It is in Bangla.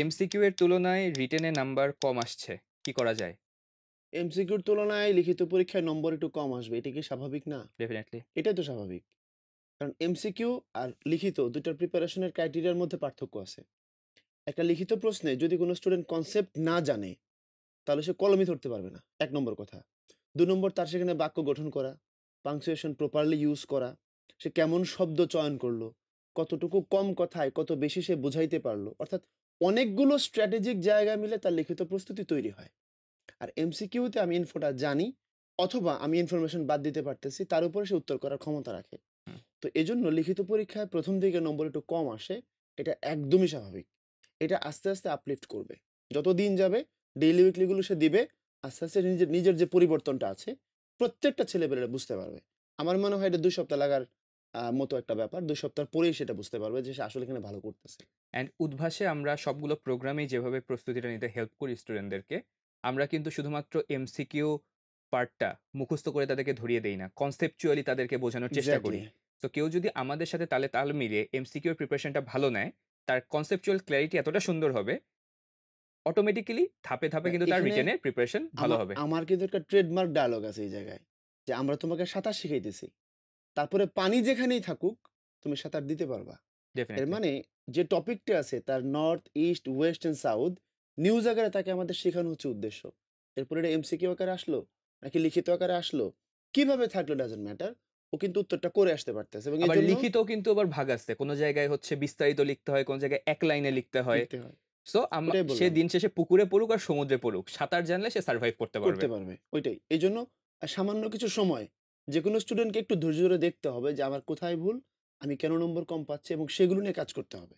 এমসিকিউ এর তুলনায় রিটেনে নাম্বার কম আসছে। কি করা যায়? এমসিকিউর তুলনায় লিখিত পরীক্ষায় নম্বর একটু কম আসবে। এটা কি স্বাভাবিক না? ডেফিনিটলি। এটাই তো স্বাভাবিক। কারণ এমসিকিউ আর লিখিত ২ টার প্রিপারেশনের ক্রাইটেরিয়ার মধ্যে পার্থক্য আছে। একটা লিখিত প্রশ্নে যদি কোনো স্টুডেন্ট কনসেপ্ট না জানে, তাহলে সে কলমই ধরতে পারবে না। ১ নম্বর কথা। ২ নম্বর তার সেখানে বাক্য গঠন করা, পাংচুয়েশন প্রপারলি ইউজ করা, সে কেমন শব্দ চয়ন করলো, কতটুকু কম কথায় কত বেশি সে বুঝাইতে পারলো। অর্থাৎ অনেকগুলো স্ট্র্যাটেজিক জায়গা মিলে তার লিখিত প্রস্তুতি তৈরি হয়। আর এমসিকিউতে আমি ইনফোটা জানি অথবা আমি ইনফরমেশন বাদ দিতে পারতেছি, তার উপরে সে উত্তর করার ক্ষমতা রাখে। হুম। তো এজন্য লিখিত পরীক্ষায় ১ম দিকে নম্বর একটু কম আসে। এটা একদমই স্বাভাবিক। এটা আস্তে, আস্তে আপলিফট করবে। যত দিন যাবে ডেইলি উইকলি গুলো সে দিবে। আস্তে, আস্তে নিজের নিজের যে পরিবর্তনটা আছে, প্রত্যেকটা ছেলেপেলেরা বুঝতে পারবে। আমার মনে হয় এটা ২ সপ্তাহ লাগার মতো একটা ব্যাপার। ২ সপ্তাহ পরেই সেটা বুঝতে পারবে যে সে আসলে এখানে ভালো করতেছে। অ্যান্ড উদ্ভাসে আমরা সবগুলো প্রোগ্রামেই যেভাবে প্রস্তুতিটা নিতে হেল্প করি স্টুডেন্টদেরকে, আমরা কিন্তু শুধুমাত্র এমসিকিউ পার্টটা মুখস্থ করে তাদেরকে ধরিয়ে দেই না। কনসেপচুয়ালি তাদেরকে বোঝানোর চেষ্টা এক্সাক্টলি। করি। সো কেউ যদি আমাদের সাথে তালে তাল মিলিয়ে এমসিকিউ এর প্রিপারেশনটা ভালো নেয়, তার কনসেপচুয়াল ক্ল্যারিটি এতটা সুন্দর হবে, অটোমেটিক্যালি ধাপে, ধাপে কিন্তু তার এখানে রিটেনের প্রিপারেশন ভালো হবে। আমার কিন্তু একটা ট্রেডমার্ক ডায়ালগ আছে এই জায়গায়। যে আমরা তোমাকে সাঁতার শিখাইতেছি। তারপরে পানি যেখানেই থাকুক, তুমি সাঁতার দিতে পারবা। এর ডেফিনিটলি। মানে যে টপিকটা আছে তার north, east, West and south news আকারে তাকে আমাদের শেখানো হচ্ছে উদ্দেশ্য। এরপরে এটা এমসিকিউ আকারে আসলো, নাকি লিখিত আকারে আসলো, কিভাবে থাকলো ডাজন্ট ম্যাটার। ও কিন্তু উত্তরটা করে আসতে পারতেছে এবং আবার এজন্য লিখিতও কিন্তু আবার ভাগ আছে। কোন জায়গায় হচ্ছে বিস্তারিত লিখতে হয়, কোন জায়গায় ১ লাইনে লিখতে হয়। লিখতে হয়। সো ওইটাই সে বললাম। দিন শেষে পুকুরে পড়ুক আর সমুদ্রে পড়ুক। সাঁতার জানলে সে সারভাইভ করতে পারবে। করতে পারবে। ওইটাই। এজন্য সামান্য কিছু সময় যেকোনো স্টুডেন্টকে একটু ধৈর্য ধরে দেখতে হবে যে আমার কোথায় ভুল, আমি কেন নম্বর কম পাচ্ছি এবং সেগুলো নিয়ে কাজ করতে হবে।